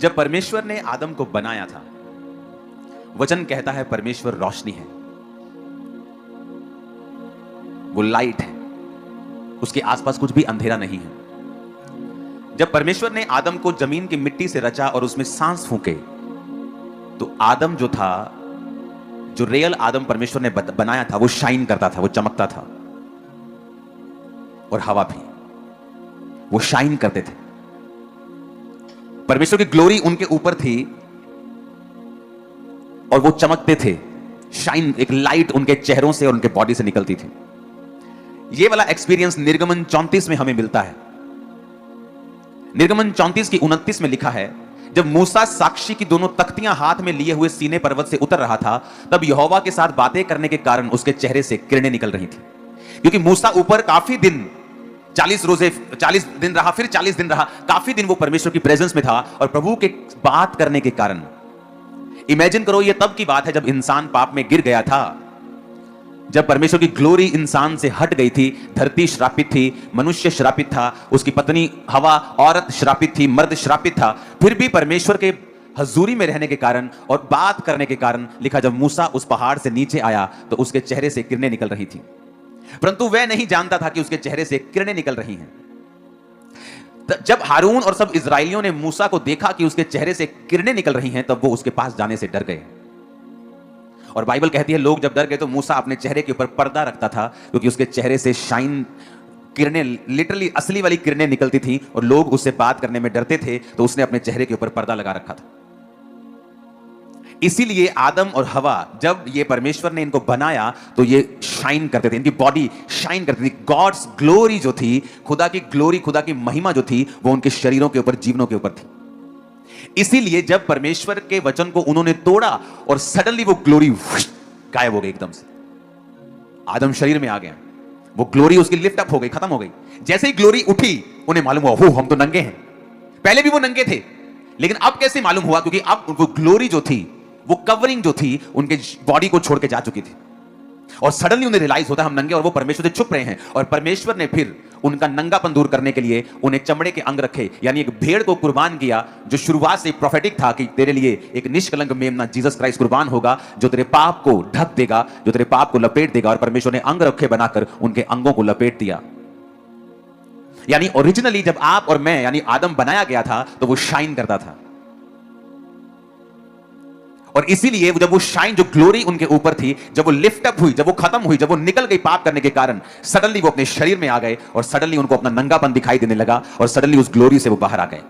जब परमेश्वर ने आदम को बनाया था, वचन कहता है परमेश्वर रोशनी है, वो लाइट है, उसके आसपास कुछ भी अंधेरा नहीं है। जब परमेश्वर ने आदम को जमीन की मिट्टी से रचा और उसमें सांस फूंके, तो आदम जो था, जो रियल आदम परमेश्वर ने बनाया था, वो शाइन करता था, वो चमकता था। और हवा भी, वो शाइन करते थे। परमेश्वर की ग्लोरी उनके ऊपर थी और वो चमकते थे। शाइन, एक लाइट उनके चेहरों से और उनके बॉडी से निकलती थी। ये वाला एक्सपीरियंस निर्गमन 34 में हमें मिलता है। निर्गमन 34 की 29 में लिखा है, जब मूसा साक्षी की दोनों तख्तियां हाथ में लिए हुए सीने पर्वत से उतर रहा था, तब यहोवा के साथ बातें करने के कारण उसके चेहरे से किरणें निकल रही थी। क्योंकि मूसा ऊपर काफी दिन, 40 दिन रहा, फिर 40 दिन रहा, काफी दिन वो परमेश्वर की प्रेजेंस में था और प्रभु के बात करने के कारण। इमेजिन करो, ये तब की बात है जब इंसान पाप में गिर गया था, जब परमेश्वर की ग्लोरी इंसान से हट गई थी। धरती श्रापित थी, मनुष्य श्रापित था, उसकी पत्नी हवा औरत श्रापित थी, मर्द श्रापित था। फिर भी परमेश्वर के हजूरी में रहने के कारण और बात करने के कारण, लिखा जब मूसा उस पहाड़ से नीचे आया तो उसके चेहरे से किरणें निकल रही थी। परंतु वह नहीं जानता था कि उसके चेहरे से किरणें निकल रही हैं। जब हारून और सब इजरायलियों ने मूसा को देखा कि उसके चेहरे से किरणें निकल रही हैं, तब वो उसके पास जाने से डर गए। और बाइबल कहती है, लोग जब डर गए तो मूसा अपने चेहरे के ऊपर पर्दा रखता था, क्योंकि उसके चेहरे से शाइन, किरणें, लिटरली असली वाली किरणें निकलती थी और लोग उससे बात करने में डरते थे, तो उसने अपने चेहरे के ऊपर पर्दा लगा रखा था। इसीलिए आदम और हवा, जब ये परमेश्वर ने इनको बनाया तो ये शाइन करते थे, इनकी बॉडी शाइन करती थी। गॉड्स ग्लोरी जो थी, खुदा की ग्लोरी, खुदा की महिमा जो थी, वो उनके शरीरों के ऊपर, जीवनों के ऊपर थी। इसीलिए जब परमेश्वर के वचन को उन्होंने तोड़ा और सडनली वो ग्लोरी गायब हो गई एकदम से। आदम शरीर में आ गया, वो ग्लोरी उसकी लिफ्ट अप हो गई, खत्म हो गई। जैसे ही ग्लोरी उठी, उन्हें मालूम हुआ, हो हम तो नंगे हैं। पहले भी वो नंगे थे, लेकिन अब कैसे मालूम हुआ? क्योंकि अब वो ग्लोरी जो थी, वो कवरिंग जो थी, उनके बॉडी को छोड़ के जा चुकी थी। और सडनली उन्हें रियलाइज होता है हम नंगे, और वो परमेश्वर से छुप रहे हैं। और परमेश्वर ने फिर उनका नंगापन दूर करने के लिए उन्हें चमड़े के अंग रखे, यानी एक भेड़ को कुर्बान किया, जो शुरुआत से प्रोफेटिक था कि तेरे लिए एक निष्कलंक मेमना जीसस क्राइस्ट कुर्बान होगा, जो तेरे पाप को ढक देगा, जो तेरे पाप को लपेट देगा। और परमेश्वर ने अंग रखे बनाकर उनके अंगों को लपेट दिया। यानी ओरिजिनली जब आप और मैं, यानी आदम बनाया गया था, तो वो शाइन करता था। और इसीलिए जब वो शाइन, जो ग्लोरी उनके ऊपर थी, जब वो लिफ्ट अप हुई, जब वो खत्म हुई, जब वो निकल गई पाप करने के कारण, सडनली वो अपने शरीर में आ गए और सडनली उनको अपना नंगापन दिखाई देने लगा और सडनली उस ग्लोरी से वो बाहर आ गए।